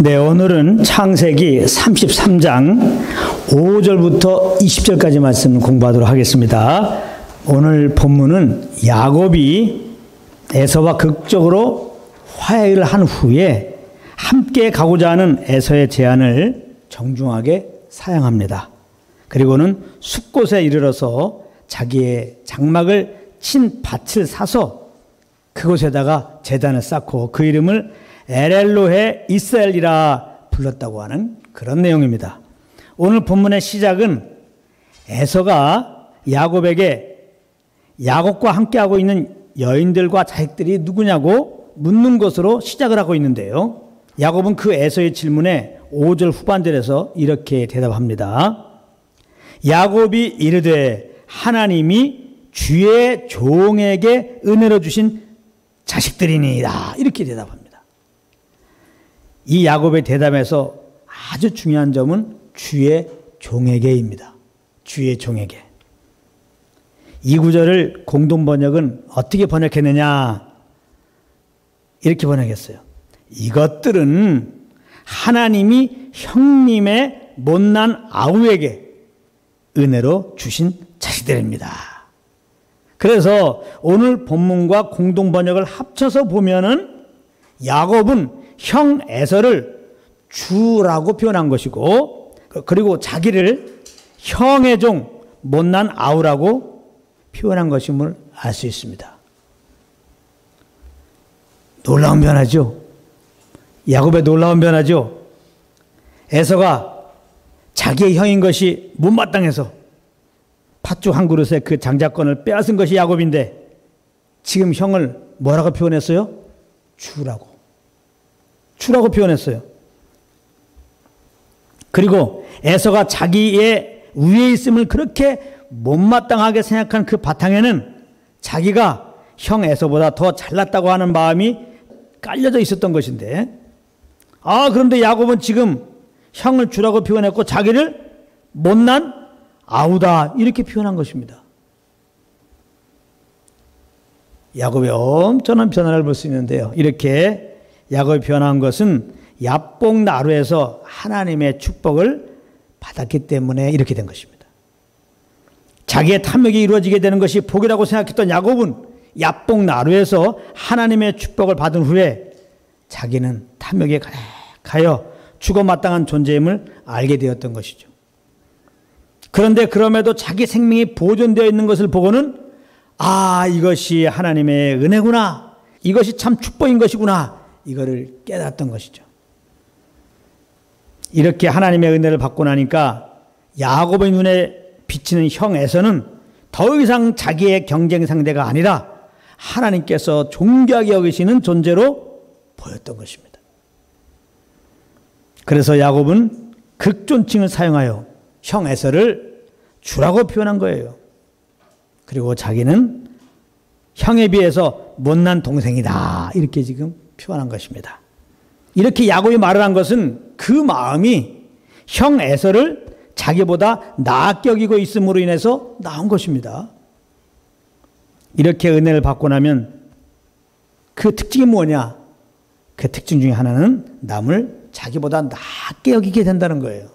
네, 오늘은 창세기 33장 5절부터 20절까지 말씀 공부하도록 하겠습니다. 오늘 본문은 야곱이 에서와 극적으로 화해를 한 후에 함께 가고자 하는 에서의 제안을 정중하게 사양합니다. 그리고는 숲곳에 이르러서 자기의 장막을 친 밭을 사서 그곳에다가 제단을 쌓고 그 이름을 엘엘로헤 이스라엘이라 불렀다고 하는 그런 내용입니다. 오늘 본문의 시작은 에서가 야곱에게 야곱과 함께하고 있는 여인들과 자식들이 누구냐고 묻는 것으로 시작을 하고 있는데요. 야곱은 그 에서의 질문에 5절 후반절에서 이렇게 대답합니다. 야곱이 이르되 하나님이 주의 종에게 은혜로 주신 자식들이니이다. 이렇게 대답합니다. 이 야곱의 대답에서 아주 중요한 점은 주의 종에게입니다. 주의 종에게. 이 구절을 공동번역은 어떻게 번역했느냐? 이렇게 번역했어요. 이것들은 하나님이 형님의 못난 아우에게 은혜로 주신 자식들입니다. 그래서 오늘 본문과 공동번역을 합쳐서 보면은 야곱은 형 에서를 주라고 표현한 것이고, 그리고 자기를 형의 종 못난 아우라고 표현한 것임을 알 수 있습니다. 놀라운 변화죠. 야곱의 놀라운 변화죠. 에서가 자기의 형인 것이 못마땅해서 팥죽 한 그릇에 그 장자권을 빼앗은 것이 야곱인데 지금 형을 뭐라고 표현했어요? 주라고 표현했어요. 그리고 에서가 자기의 위에 있음을 그렇게 못마땅하게 생각한 그 바탕에는 자기가 형 에서보다 더 잘났다고 하는 마음이 깔려져 있었던 것인데, 그런데 야곱은 지금 형을 주라고 표현했고 자기를 못난 아우다 이렇게 표현한 것입니다. 야곱의 엄청난 변화를 볼 수 있는데요. 이렇게 야곱이 변한 것은 야복 나루에서 하나님의 축복을 받았기 때문에 이렇게 된 것입니다. 자기의 탐욕이 이루어지게 되는 것이 복이라고 생각했던 야곱은 야복 나루에서 하나님의 축복을 받은 후에 자기는 탐욕에 가득하여 죽어마땅한 존재임을 알게 되었던 것이죠. 그런데 그럼에도 자기 생명이 보존되어 있는 것을 보고는 이것이 하나님의 은혜구나, 이것이 참 축복인 것이구나, 이거를 깨닫던 것이죠. 이렇게 하나님의 은혜를 받고 나니까 야곱의 눈에 비치는 형 에서는 더 이상 자기의 경쟁 상대가 아니라 하나님께서 존귀하게 여기시는 존재로 보였던 것입니다. 그래서 야곱은 극존칭을 사용하여 형 에서를 주라고 표현한 거예요. 그리고 자기는 형에 비해서 못난 동생이다 이렇게 지금 표현한 것입니다. 이렇게 야곱이 말을 한 것은 그 마음이 형 에서를 자기보다 낫게 여기고 있음으로 인해서 나온 것입니다. 이렇게 은혜를 받고 나면 그 특징이 뭐냐? 그 특징 중에 하나는 남을 자기보다 낫게 여기게 된다는 거예요.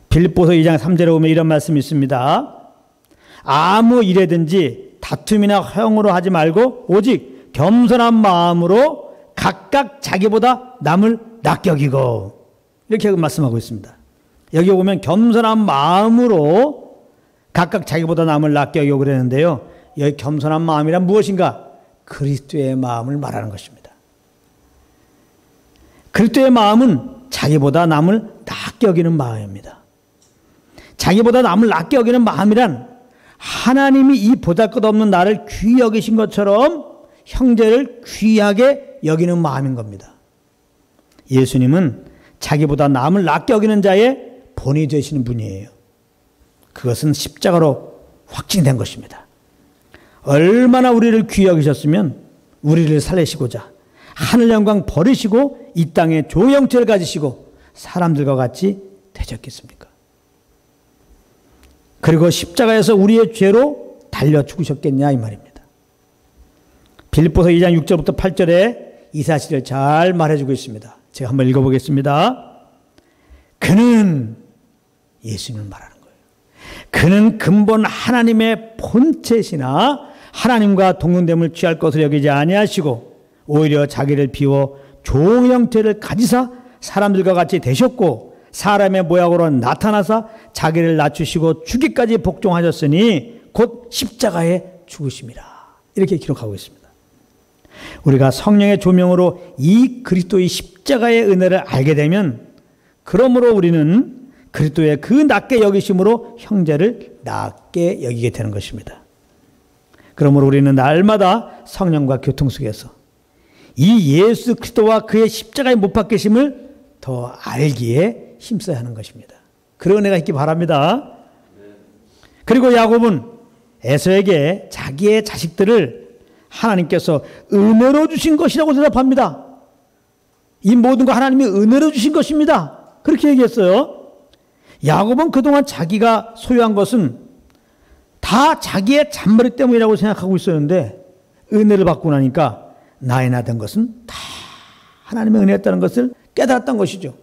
빌립보서 2장 3절에 보면 이런 말씀이 있습니다. 아무 일에든지 다툼이나 허용으로 하지 말고 오직 겸손한 마음으로 각각 자기보다 남을 낫게 여기고, 이렇게 말씀하고 있습니다. 여기 보면 겸손한 마음으로 각각 자기보다 남을 낫게 여기고 그랬는데요. 여기 겸손한 마음이란 무엇인가? 그리스도의 마음을 말하는 것입니다. 그리스도의 마음은 자기보다 남을 낫게 여기는 마음입니다. 자기보다 남을 낫게 여기는 마음이란 하나님이 이 보잘것없는 나를 귀히 여기신 것처럼 형제를 귀하게 여기는 마음인 겁니다. 예수님은 자기보다 남을 낫게 여기는 자의 본이 되시는 분이에요. 그것은 십자가로 확증된 것입니다. 얼마나 우리를 귀히 여기셨으면 우리를 살리시고자 하늘 영광 버리시고 이 땅에 종의 형체를 가지시고 사람들과 같이 되셨겠습니까? 그리고 십자가에서 우리의 죄로 달려 죽으셨겠냐 이 말입니다. 빌립보서 2장 6절부터 8절에 이 사실을 잘 말해주고 있습니다. 제가 한번 읽어보겠습니다. 그는 예수님을 말하는 거예요. 그는 근본 하나님의 본체시나 하나님과 동등됨을 취할 것을 여기지 아니하시고 오히려 자기를 비워 종 형태를 가지사 사람들과 같이 되셨고 사람의 모양으로 나타나사 자기를 낮추시고 죽기까지 복종하셨으니 곧 십자가에 죽으심이라. 이렇게 기록하고 있습니다. 우리가 성령의 조명으로 이 그리스도의 십자가의 은혜를 알게 되면 그러므로 우리는 그리스도의 그 낮게 여기심으로 형제를 낮게 여기게 되는 것입니다. 그러므로 우리는 날마다 성령과 교통 속에서 이 예수 그리스도와 그의 십자가에 못 박히심을 더 알기에 힘써야 하는 것입니다. 그런 은혜가 있기 바랍니다. 그리고 야곱은 에서에게 자기의 자식들을 하나님께서 은혜로 주신 것이라고 대답합니다. 이 모든 거 하나님이 은혜로 주신 것입니다. 그렇게 얘기했어요. 야곱은 그동안 자기가 소유한 것은 다 자기의 잔머리 때문이라고 생각하고 있었는데 은혜를 받고 나니까 나에 나된 것은 다 하나님의 은혜였다는 것을 깨달았던 것이죠.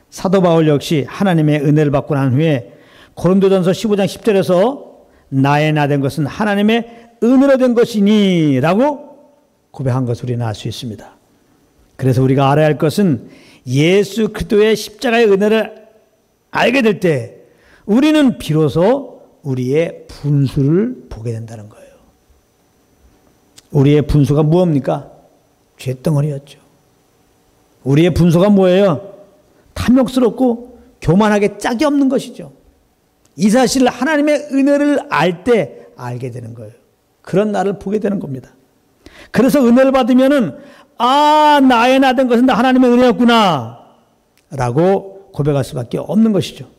사도 바울 역시 하나님의 은혜를 받고 난 후에 고린도전서 15장 10절에서 나에 나된 것은 하나님의 은혜로 된 것이니 라고 고백한 것을 우리는 알 수 있습니다. 그래서 우리가 알아야 할 것은 예수 그리스도의 십자가의 은혜를 알게 될 때 우리는 비로소 우리의 분수를 보게 된다는 거예요. 우리의 분수가 무엇입니까? 죄덩어리였죠. 우리의 분수가 뭐예요? 탐욕스럽고 교만하게 짝이 없는 것이죠. 이 사실을 하나님의 은혜를 알 때 알게 되는 거예요. 그런 나를 보게 되는 겁니다. 그래서 은혜를 받으면은 나의 나된 것은 다 하나님의 은혜였구나 라고 고백할 수밖에 없는 것이죠.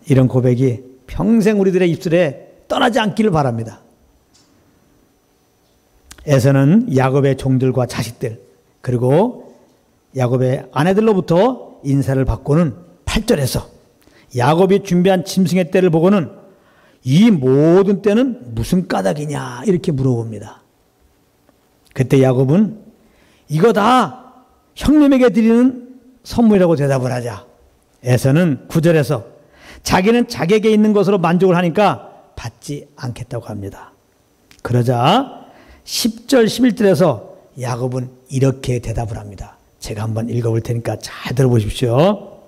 이런 고백이 평생 우리들의 입술에 떠나지 않기를 바랍니다. 에서는 야곱의 종들과 자식들 그리고 야곱의 아내들로부터 인사를 받고는 8절에서 야곱이 준비한 짐승의 떼를 보고는 이 모든 떼는 무슨 까닭이냐 이렇게 물어봅니다. 그때 야곱은 이거 다 형님에게 드리는 선물이라고 대답을 하자 에서는 9절에서 자기는 자기에게 있는 것으로 만족을 하니까 받지 않겠다고 합니다. 그러자 10절 11절에서 야곱은 이렇게 대답을 합니다. 제가 한번 읽어볼 테니까 잘 들어보십시오.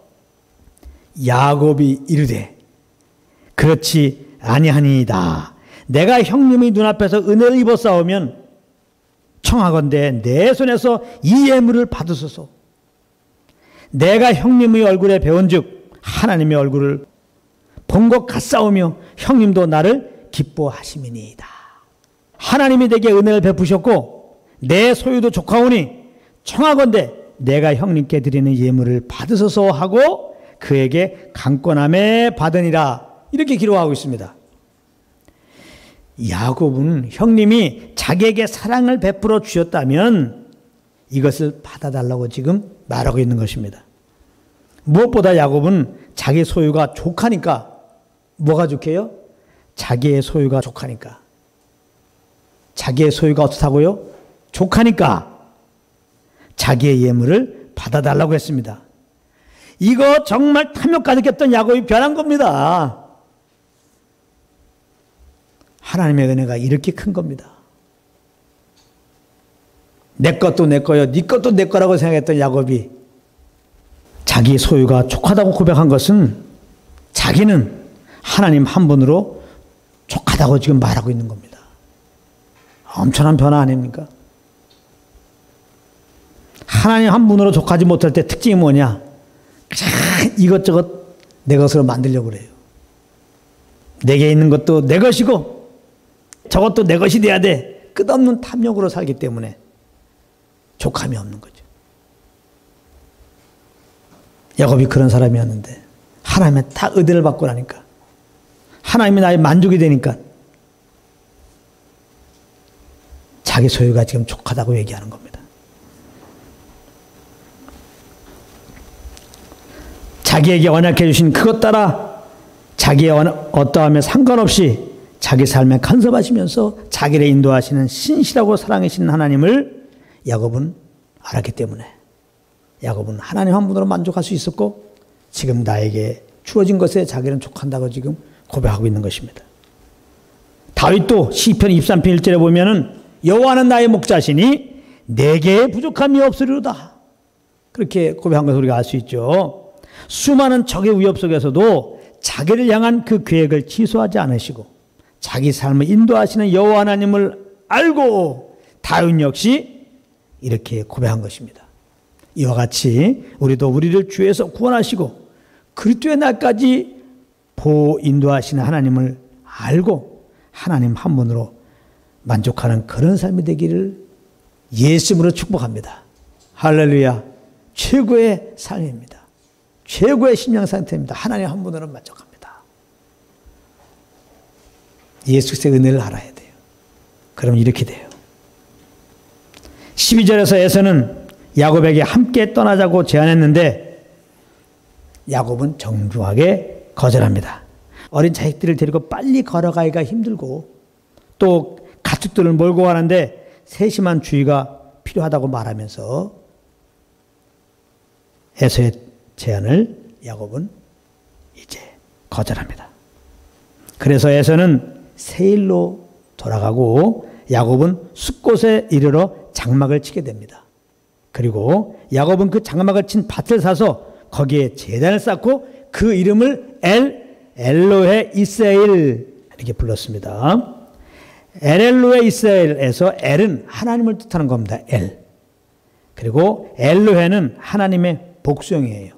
야곱이 이르되 그렇지 아니하니이다. 내가 형님의 눈앞에서 은혜를 입었사오면 청하건대 내 손에서 이 예물을 받으소서. 내가 형님의 얼굴에 배운즉 하나님의 얼굴을 본 것 같사오며 형님도 나를 기뻐하심이니이다. 하나님이 내게 은혜를 베푸셨고 내 소유도 족하오니 청하건대 내가 형님께 드리는 예물을 받으소서 하고 그에게 강권함에 받으니라. 이렇게 기록하고 있습니다. 야곱은 형님이 자기에게 사랑을 베풀어 주셨다면 이것을 받아달라고 지금 말하고 있는 것입니다. 무엇보다 야곱은 자기 소유가 족하니까 뭐가 족해요? 자기의 소유가 족하니까. 자기의 소유가 어떻다고요? 족하니까 자기의 예물을 받아달라고 했습니다. 이거 정말 탐욕 가득했던 야곱이 변한 겁니다. 하나님의 은혜가 이렇게 큰 겁니다. 내 것도 내 거요, 네 것도 내 거라고 생각했던 야곱이 자기 소유가 족하다고 고백한 것은 자기는 하나님 한 분으로 족하다고 지금 말하고 있는 겁니다. 엄청난 변화 아닙니까? 하나님 한 분으로 족하지 못할 때 특징이 뭐냐? 이것저것 내 것으로 만들려고 그래요. 내게 있는 것도 내 것이고 저것도 내 것이 돼야 돼. 끝없는 탐욕으로 살기 때문에 족함이 없는 거죠. 야곱이 그런 사람이었는데 하나님의 딱 은혜를 받고 나니까 하나님이 나의 만족이 되니까 자기 소유가 지금 족하다고 얘기하는 겁니다. 자기에게 언약해 주신 그것 따라 자기의 어떠함에 상관없이 자기 삶에 간섭하시면서 자기를 인도하시는 신실하고 사랑이신 하나님을 야곱은 알았기 때문에 야곱은 하나님 한 분으로 만족할 수 있었고 지금 나에게 주어진 것에 자기는 족한다고 지금 고백하고 있는 것입니다. 다윗도 시편 23편 1절에 보면은 여호와는 나의 목자시니 내게 부족함이 없으리로다. 그렇게 고백한 것을 우리가 알 수 있죠. 수많은 적의 위협 속에서도 자기를 향한 그 계획을 취소하지 않으시고 자기 삶을 인도하시는 여호와 하나님을 알고 다윗 역시 이렇게 고백한 것입니다. 이와 같이 우리도 우리를 주에서 구원하시고 그리스도의 날까지 보호 인도하시는 하나님을 알고 하나님 한 분으로 만족하는 그런 삶이 되기를 예수님으로 축복합니다. 할렐루야. 최고의 삶입니다. 최고의 심령 상태입니다. 하나님 한 분으로 만족합니다. 예수 그리스도의 은혜를 알아야 돼요. 그럼 이렇게 돼요. 12절에서 에서는 야곱에게 함께 떠나자고 제안했는데 야곱은 정중하게 거절합니다. 어린 자식들을 데리고 빨리 걸어가기가 힘들고 또 가축들을 몰고 가는데 세심한 주의가 필요하다고 말하면서 에서의 제안을 야곱은 이제 거절합니다. 그래서 에서는 세일로 돌아가고 야곱은 숫곳에 이르러 장막을 치게 됩니다. 그리고 야곱은 그 장막을 친 밭을 사서 거기에 제단을 쌓고 그 이름을 엘로헤 이스라엘 이렇게 불렀습니다. 엘로헤 이스라엘에서 엘은 하나님을 뜻하는 겁니다. 엘. 그리고 엘로헤는 하나님의 복수형이에요.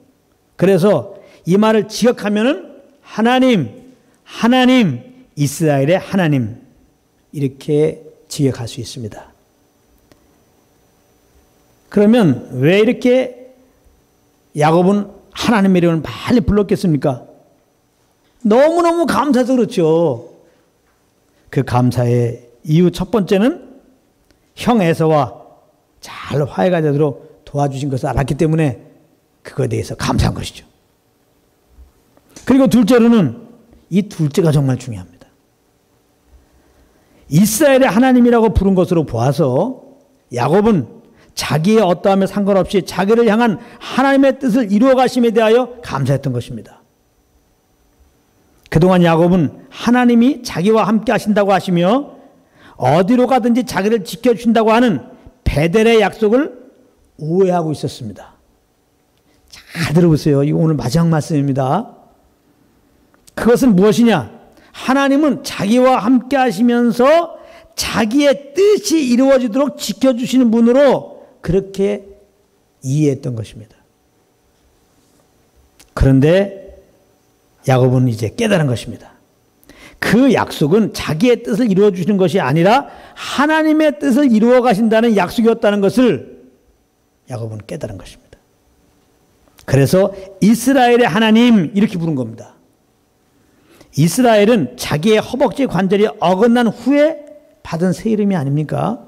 그래서 이 말을 지역하면은 하나님, 이스라엘의 하나님 이렇게 지역할 수 있습니다. 그러면 왜 이렇게 야곱은 하나님의 이름을 많이 불렀겠습니까? 너무너무 감사해서 그렇죠. 그 감사의 이유 첫 번째는 형 에서와 잘 화해가 되도록 도와주신 것을 알았기 때문에 그거에 대해서 감사한 것이죠. 그리고 둘째로는 이 둘째가 정말 중요합니다. 이스라엘의 하나님이라고 부른 것으로 보아서 야곱은 자기의 어떠함에 상관없이 자기를 향한 하나님의 뜻을 이루어 가심에 대하여 감사했던 것입니다. 그동안 야곱은 하나님이 자기와 함께 하신다고 하시며 어디로 가든지 자기를 지켜주신다고 하는 베델의 약속을 오해하고 있었습니다. 잘 들어보세요. 이거 오늘 마지막 말씀입니다. 그것은 무엇이냐? 하나님은 자기와 함께 하시면서 자기의 뜻이 이루어지도록 지켜주시는 분으로 그렇게 이해했던 것입니다. 그런데 야곱은 이제 깨달은 것입니다. 그 약속은 자기의 뜻을 이루어 주시는 것이 아니라 하나님의 뜻을 이루어 가신다는 약속이었다는 것을 야곱은 깨달은 것입니다. 그래서 이스라엘의 하나님 이렇게 부른 겁니다. 이스라엘은 자기의 허벅지 관절이 어긋난 후에 받은 새 이름이 아닙니까?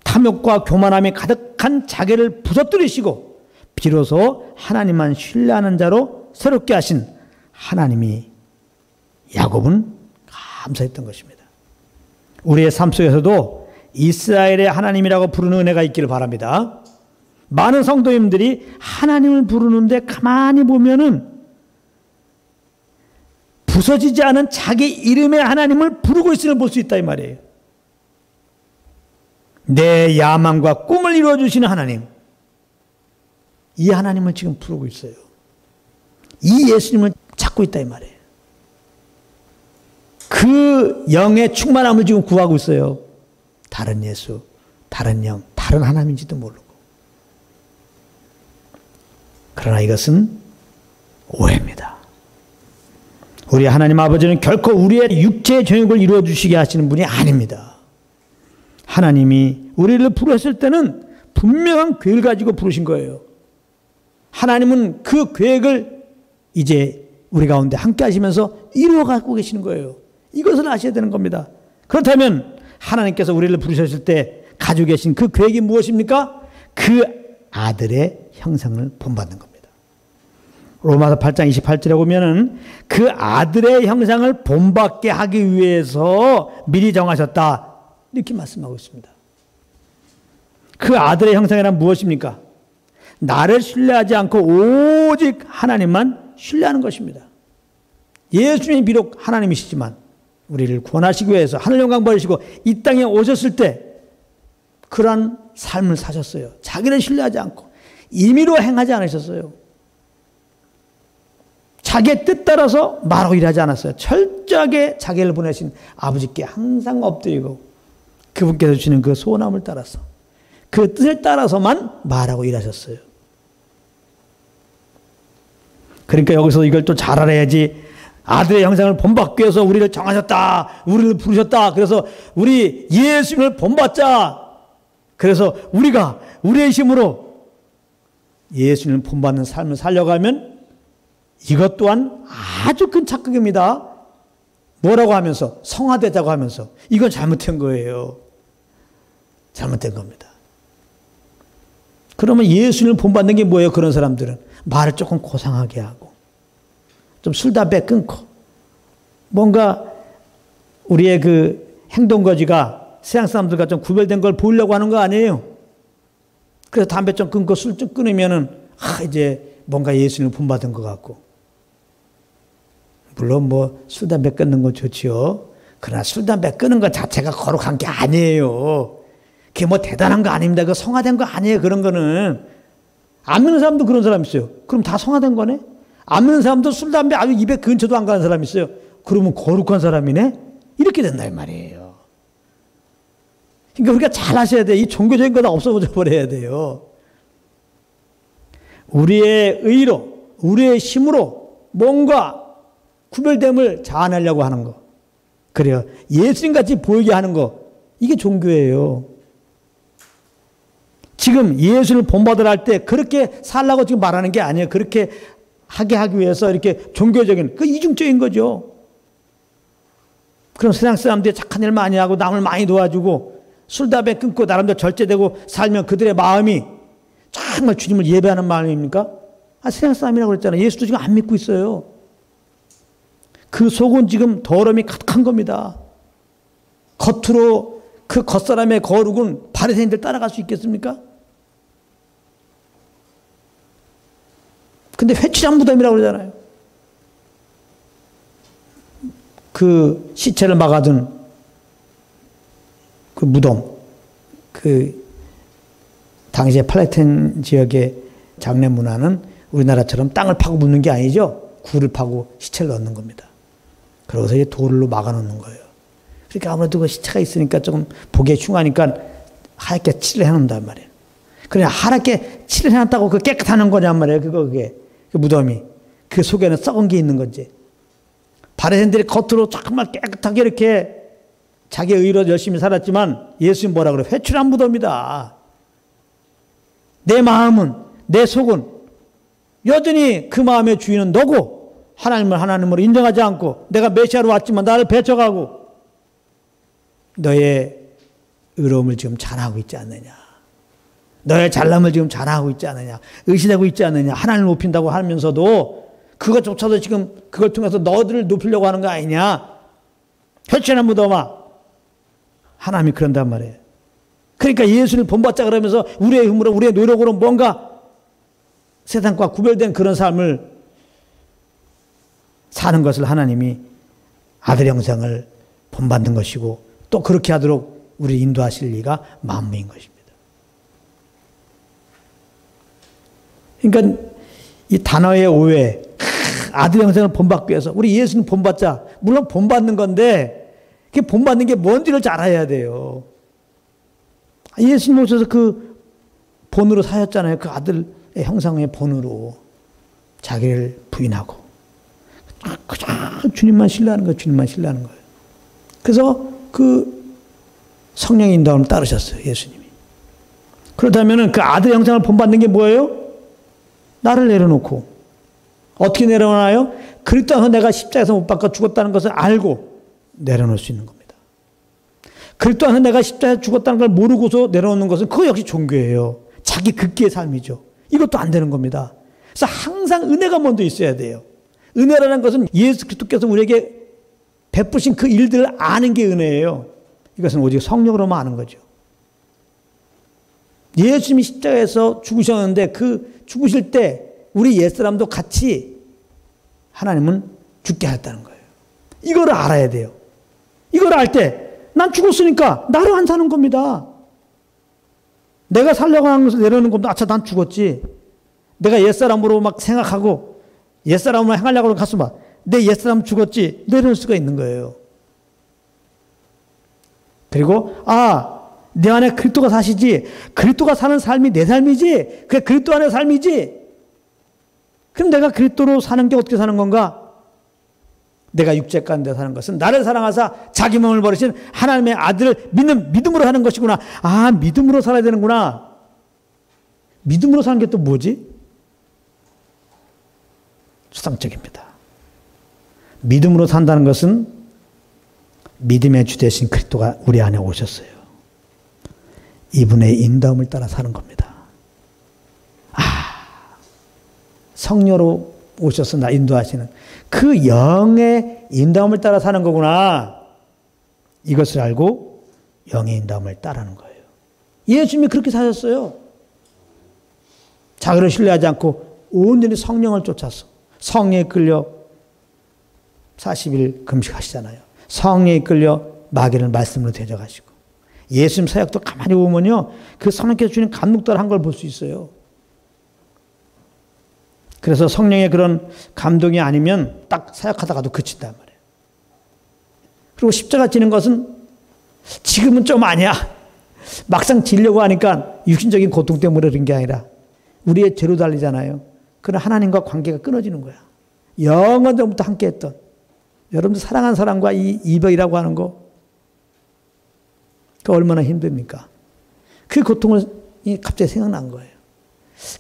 탐욕과 교만함이 가득한 자기를 부서뜨리시고 비로소 하나님만 신뢰하는 자로 새롭게 하신 하나님이 야곱은 감사했던 것입니다. 우리의 삶 속에서도 이스라엘의 하나님이라고 부르는 은혜가 있기를 바랍니다. 많은 성도님들이 하나님을 부르는데 가만히 보면은 부서지지 않은 자기 이름의 하나님을 부르고 있음을 볼 수 있다 이 말이에요. 내 야망과 꿈을 이루어주시는 하나님, 이 하나님을 지금 부르고 있어요. 이 예수님을 찾고 있다 이 말이에요. 그 영의 충만함을 지금 구하고 있어요. 다른 예수, 다른 영, 다른 하나님인지도 모르고. 그러나 이것은 오해입니다. 우리 하나님 아버지는 결코 우리의 육체의 정욕을 이루어 주시게 하시는 분이 아닙니다. 하나님이 우리를 부르셨을 때는 분명한 계획을 가지고 부르신 거예요. 하나님은 그 계획을 이제 우리 가운데 함께 하시면서 이루어가고 계시는 거예요. 이것을 아셔야 되는 겁니다. 그렇다면 하나님께서 우리를 부르셨을 때 가지고 계신 그 계획이 무엇입니까? 그 아들의 형상을 본받는 겁니다. 로마서 8장 28절에 보면은 그 아들의 형상을 본받게 하기 위해서 미리 정하셨다. 이렇게 말씀하고 있습니다. 그 아들의 형상이란 무엇입니까? 나를 신뢰하지 않고 오직 하나님만 신뢰하는 것입니다. 예수님이 비록 하나님이시지만 우리를 구원하시기 위해서 하늘 영광 버리시고 이 땅에 오셨을 때 그러한 삶을 사셨어요. 자기를 신뢰하지 않고 임의로 행하지 않으셨어요. 자기의 뜻 따라서 말하고 일하지 않았어요. 철저하게 자기를 보내신 아버지께 항상 엎드리고 그분께서 주시는 그 소원함을 따라서 그 뜻을 따라서만 말하고 일하셨어요. 그러니까 여기서 이걸 또 잘 알아야지. 아들의 형상을 본받기 위해서 우리를 정하셨다. 우리를 부르셨다. 그래서 우리 예수님을 본받자. 그래서 우리가 우리의 힘으로 예수님을 본받는 삶을 살려가면 이것 또한 아주 큰 착각입니다. 뭐라고 하면서 성화되자고 하면서 이건 잘못된 거예요. 잘못된 겁니다. 그러면 예수님을 본받는 게 뭐예요? 그런 사람들은 말을 조금 고상하게 하고 좀 술 담배 끊고 뭔가 우리의 그 행동거지가 세상 사람들과 좀 구별된 걸 보이려고 하는 거 아니에요? 그래서 담배 좀 끊고 술 좀 끊으면은 이제 뭔가 예수님을 본받은 것 같고, 물론 뭐 술 담배 끊는 건 좋지요. 그러나 술 담배 끊는 것 자체가 거룩한 게 아니에요. 그게 뭐 대단한 거 아닙니다. 그 성화된 거 아니에요. 그런 거는. 안 믿는 사람도 그런 사람 있어요. 그럼 다 성화된 거네? 안 믿는 사람도 술, 담배 아주 입에 근처도 안 가는 사람 있어요. 그러면 거룩한 사람이네? 이렇게 된다 이 말이에요. 그러니까 우리가 잘 하셔야 돼요. 이 종교적인 거 다 없어져 버려야 돼요. 우리의 의로, 우리의 힘으로 뭔가 구별됨을 자아내려고 하는 거. 그래요. 예수님같이 보이게 하는 거. 이게 종교예요. 지금 예수를 본받으라 할 때 그렇게 살라고 지금 말하는 게 아니에요. 그렇게 하게 하기 위해서 이렇게 종교적인, 그 이중적인 거죠. 그럼 세상 사람들이 착한 일 많이 하고 남을 많이 도와주고 술, 담배 끊고 나름대로 절제되고 살면 그들의 마음이 정말 주님을 예배하는 마음입니까? 세상 사람이라고 그랬잖아요. 예수도 지금 안 믿고 있어요. 그 속은 지금 더러움이 가득한 겁니다. 겉으로 그 겉사람의 거룩은 바리새인들 따라갈 수 있겠습니까? 근데 회치장 무덤이라고 그러잖아요. 그 시체를 막아둔 그 무덤, 그 당시에 팔레스타인 지역의 장례 문화는 우리나라처럼 땅을 파고 묻는 게 아니죠. 굴을 파고 시체를 넣는 겁니다. 그러고서 이제 돌로 막아놓는 거예요. 그러니까 아무래도 그 시체가 있으니까 조금 보기에 흉하니까 하얗게 칠을 해놓는단 말이에요. 그래 하얗게 칠을 해놨다고 그 깨끗하는 거냔 말이에요. 그게 그 무덤이 그 속에는 썩은 게 있는 건지. 바리새인들이 겉으로 정말 깨끗하게 이렇게 자기 의로 열심히 살았지만 예수님 뭐라 그래요? 회출한 무덤이다. 내 마음은, 내 속은 여전히 그 마음의 주인은 너고 하나님을 하나님으로 인정하지 않고 내가 메시아로 왔지만 나를 배척하고 너의 의로움을 지금 자랑하고 있지 않느냐. 너의 잘남을 지금 자랑하고 있지 않느냐. 의시되고 있지 않느냐. 하나님을 높인다고 하면서도 그것조차도 지금 그걸 통해서 너들을 높이려고 하는 거 아니냐. 회춘한 무덤아. 하나님이 그런단 말이에요. 그러니까 예수를 본받자 그러면서 우리의 힘으로 우리의 노력으로 뭔가 세상과 구별된 그런 삶을 사는 것을 하나님이 아들의 형상을 본받는 것이고 또 그렇게 하도록 우리를 인도하실 리가 만무인 것입니다. 그러니까 이 단어의 오해, 아들의 형상을 본받기 위해서 우리 예수는 본받자. 물론 본받는 건데 그 본받는 게 뭔지를 잘 알아야 돼요. 예수님 오셔서 그 본으로 사셨잖아요. 그 아들의 형상의 본으로 자기를 부인하고 그냥 주님만 신뢰하는 거예요. 주님만 신뢰하는 거예요. 그래서 그 성령의 인도함을 따르셨어요. 예수님이. 그렇다면 그 아들의 형상을 본받는 게 뭐예요? 나를 내려놓고 어떻게 내려놓아요? 그리스도 안에서 내가 십자가에서 못 박혀 죽었다는 것을 알고 내려놓을 수 있는 겁니다. 그리스도 안에서 내가 십자가에서 죽었다는 걸 모르고서 내려놓는 것은 그거 역시 종교예요. 자기 극기의 삶이죠. 이것도 안 되는 겁니다. 그래서 항상 은혜가 먼저 있어야 돼요. 은혜라는 것은 예수 그리스도께서 우리에게 베푸신 그 일들을 아는 게 은혜예요. 이것은 오직 성령으로만 아는 거죠. 예수님이 십자가에서 죽으셨는데 그 죽으실 때 우리 옛사람도 같이 하나님은 죽게 하셨다는 거예요. 이걸 알아야 돼요. 이걸 알 때 난 죽었으니까 나를 안 사는 겁니다. 내가 살려고 하는 것을 내려놓는 겁니다. 아차, 난 죽었지. 내가 옛사람으로 막 생각하고 옛사람으로 행하려고 가서 막 내 옛사람 죽었지 내려놓을 수가 있는 거예요. 그리고 내 안에 그리스도가 사시지. 그리스도가 사는 삶이 내 삶이지. 그게 그리스도 안의 삶이지. 그럼 내가 그리스도로 사는 게 어떻게 사는 건가? 내가 육체 가운데 사는 것은 나를 사랑하사 자기 몸을 버리신 하나님의 아들을 믿는 믿음으로 사는 것이구나. 믿음으로 살아야 되는구나. 믿음으로 사는 게 또 뭐지? 추상적입니다. 믿음으로 산다는 것은 믿음의 주 되신 그리스도가 우리 안에 오셨어요. 이분의 인도함을 따라 사는 겁니다. 성녀로 오셔서 나 인도하시는 그 영의 인도함을 따라 사는 거구나. 이것을 알고 영의 인도함을 따르는 거예요. 예수님이 그렇게 사셨어요. 자기를 신뢰하지 않고 온전히 성령을 쫓아서 성령에 끌려 40일 금식하시잖아요. 성령에 끌려 마귀를 말씀으로 대적하시고 예수님 사역도 가만히 보면요. 그 성령께서 주는 감동 따라 한 걸 볼 수 있어요. 그래서 성령의 그런 감동이 아니면 딱 사역하다가도 그친단 말이에요. 그리고 십자가 지는 것은 지금은 좀 아니야. 막상 지려고 하니까 육신적인 고통 때문에 그런 게 아니라 우리의 죄로 달리잖아요. 그런 하나님과 관계가 끊어지는 거야. 영원전부터 함께했던 여러분들 사랑하는 사람과 이 이별이라고 하는 거 그 얼마나 힘듭니까? 그 고통을 갑자기 생각난 거예요.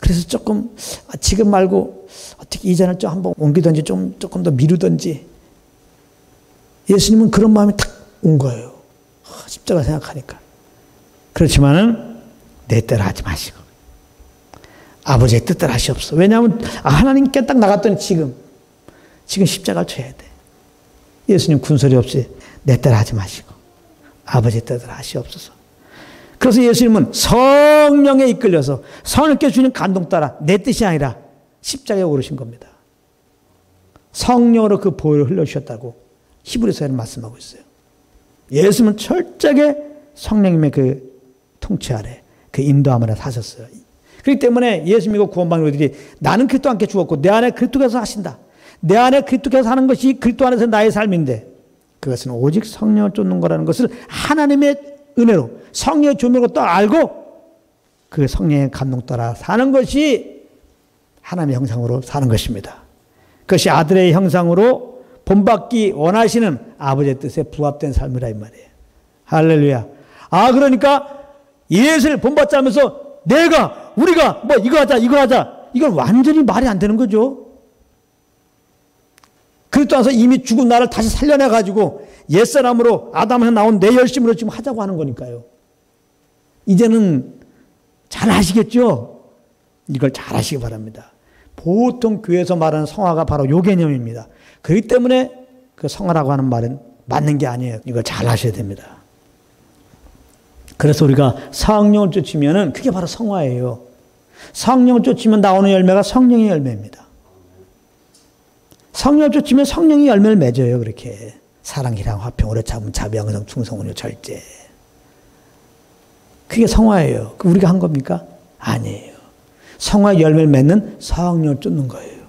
그래서 조금 지금 말고 어떻게 이전을 좀 한번 옮기든지 조금 더 미루든지 예수님은 그런 마음이 탁 온 거예요. 십자가 생각하니까. 그렇지만은 내 뜻대로 하지 마시고 아버지의 뜻대로 하시옵소서. 왜냐하면 하나님께 딱 나갔더니 지금 십자가를 쳐야 돼. 예수님 군소리 없이 내 뜻대로 하지 마시고 아버지의 뜻대로 하시옵소서. 그래서 예수님은 성령에 이끌려서 성령께 주는 감동 따라 내 뜻이 아니라 십자가에 오르신 겁니다. 성령으로 그 보혈을 흘려주셨다고 히브리서에는 말씀하고 있어요. 예수님은 철저하게 성령님의 그 통치 아래 그 인도함 아래 사셨어요. 그렇기 때문에 예수 믿고 구원받는 우리들이 나는 그리스도와 함께 죽었고 내 안에 그리스도께서 하신다. 내 안에 그리스도께서 사는 것이 그리스도 안에서 나의 삶인데 그것은 오직 성령을 쫓는 거라는 것을 하나님의 은혜로 성령의 조명으로 또 알고 그 성령의 감동 따라 사는 것이 하나님의 형상으로 사는 것입니다. 그것이 아들의 형상으로 본받기 원하시는 아버지의 뜻에 부합된 삶이라 이 말이에요. 할렐루야. 그러니까 예수를 본받자면서 우리가 뭐 이거 하자 이건 완전히 말이 안 되는 거죠. 그리스도 안에서 이미 죽은 나를 다시 살려내가지고 옛사람으로 아담에서 나온 내 열심으로 지금 하자고 하는 거니까요. 이제는 잘 아시겠죠? 이걸 잘 아시기 바랍니다. 보통 교회에서 말하는 성화가 바로 요 개념입니다. 그렇기 때문에 그 성화라고 하는 말은 맞는 게 아니에요. 이걸 잘 아셔야 됩니다. 그래서 우리가 성령을 쫓으면은 그게 바로 성화예요. 성령을 쫓으면 나오는 열매가 성령의 열매입니다. 성령을 쫓으면 성령이 열매를 맺어요. 그렇게 사랑, 희랑, 화평, 오래 참음, 자비, 양성, 충성, 온유, 절제. 그게 성화예요. 우리가 한 겁니까? 아니에요. 성화의 열매를 맺는 성령을 쫓는 거예요.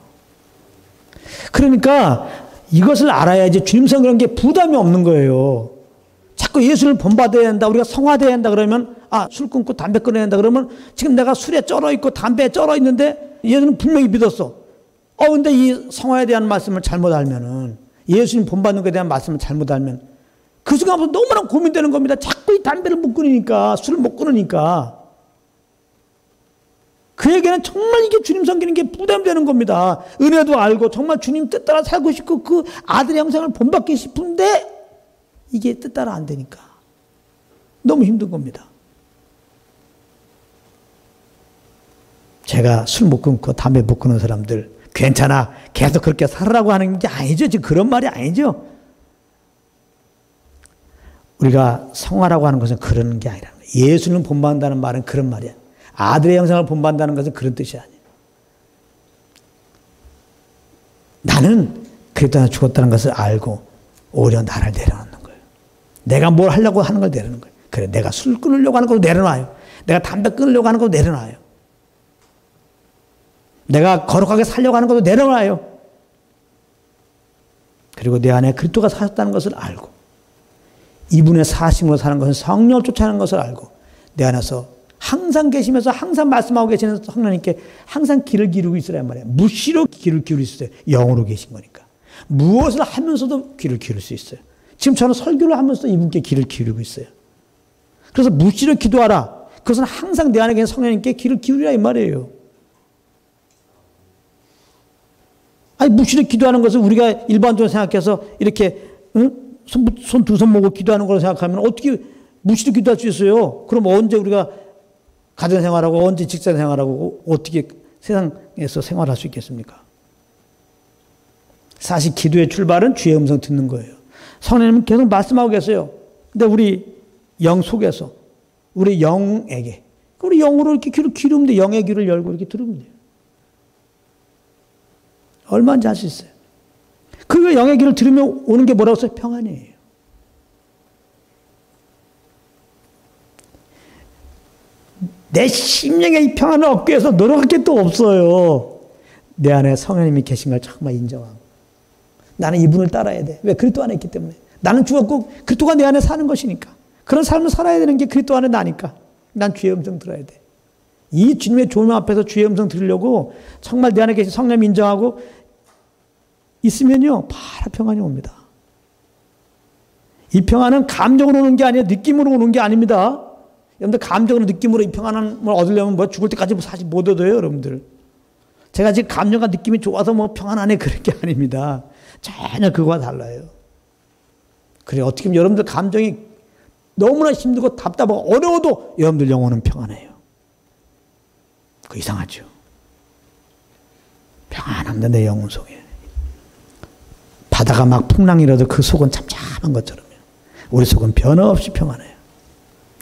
그러니까 이것을 알아야지 주님성 그런 게 부담이 없는 거예요. 자꾸 예수를 본받아야 한다. 우리가 성화돼야 한다 그러면 술 끊고 담배 끊어야 한다 그러면 지금 내가 술에 쩔어 있고 담배에 쩔어 있는데 예수는 분명히 믿었어. 근데 이 성화에 대한 말씀을 잘못 알면은 예수님 본받는 것에 대한 말씀을 잘못 알면 그 순간부터 너무나 고민되는 겁니다. 자꾸 이 담배를 못 끊으니까 술을 못 끊으니까 그에게는 정말 이게 주님 섬기는 게 부담되는 겁니다. 은혜도 알고 정말 주님 뜻 따라 살고 싶고 그 아들의 형상을 본받기 싶은데 이게 뜻 따라 안 되니까 너무 힘든 겁니다. 제가 술 못 끊고 담배 못 끊는 사람들 괜찮아 계속 그렇게 살으라고 하는 게 아니죠. 지금 그런 말이 아니죠. 우리가 성화라고 하는 것은 그런 게 아니라 예수는 본받는다는 말은 그런 말이야. 아들의 형상을 본받는다는 것은 그런 뜻이 아니에요. 나는 그리스도 안에서 죽었다는 것을 알고 오히려 나를 내려놓는 거예요. 내가 뭘 하려고 하는 걸 내려놓는 거예요. 그래, 내가 술 끊으려고 하는 것도 내려놔요. 내가 담배 끊으려고 하는 것도 내려놔요. 내가 거룩하게 살려고 하는 것도 내려놔요. 그리고 내 안에 그리스도가 사셨다는 것을 알고 이분의 사심으로 사는 것은 성령을 쫓아가는 것을 알고 내 안에서 항상 계시면서 항상 말씀하고 계시는 성령님께 항상 귀를 기울이고 있으란 말이에요. 무시로 귀를 기울일 수 있어요. 영으로 계신 거니까. 무엇을 하면서도 귀를 기울일 수 있어요. 지금 저는 설교를 하면서도 이분께 귀를 기울이고 있어요. 그래서 무시로 기도하라. 그것은 항상 내 안에 계신 성령님께 귀를 기울이라 이 말이에요. 아니 무시로 기도하는 것을 우리가 일반적으로 생각해서 이렇게 손 두 손 모고 기도하는 걸로 생각하면 어떻게 무시로 기도할 수 있어요? 그럼 언제 우리가 가정생활하고 언제 직장생활하고 어떻게 세상에서 생활할 수 있겠습니까? 사실 기도의 출발은 주의 음성 듣는 거예요. 성령님은 계속 말씀하고 계세요. 근데 우리 영 속에서 우리 영에게 우리 영으로 이렇게 귀를 기르면 돼. 영의 귀를 열고 이렇게 들으면 돼요. 얼마인지 알 수 있어요. 그 영의 귀를 들으면 오는 게 뭐라고 써요? 평안이에요. 내 심령에 이 평안을 얻기 위해서 노력할 게 또 없어요. 내 안에 성령님이 계신 걸 정말 인정하고 나는 이분을 따라야 돼. 왜? 그리스도 안에 있기 때문에. 나는 죽었고 그리스도가 내 안에 사는 것이니까. 그런 삶을 살아야 되는 게 그리스도 안에 나니까. 난 주의 음성 들어야 돼. 이 주님의 조명 앞에서 주의 음성 들으려고 정말 내 안에 계신 성령 인정하고 있으면요 바로 평안이 옵니다. 이 평안은 감정으로 오는 게 아니에요. 느낌으로 오는 게 아닙니다. 여러분들 감정으로 느낌으로 이 평안을 얻으려면 뭐 죽을 때까지 사실 못 얻어요. 여러분들. 제가 지금 감정과 느낌이 좋아서 뭐 평안하네 그런 게 아닙니다. 전혀 그거와 달라요. 그래 어떻게 보면 여러분들 감정이 너무나 힘들고 답답하고 어려워도 여러분들 영혼은 평안해요. 그 이상하죠. 평안합니다. 내 영혼 속에. 바다가 막 풍랑이라도 그 속은 잠잠한 것처럼요. 우리 속은 변함없이 평안해요.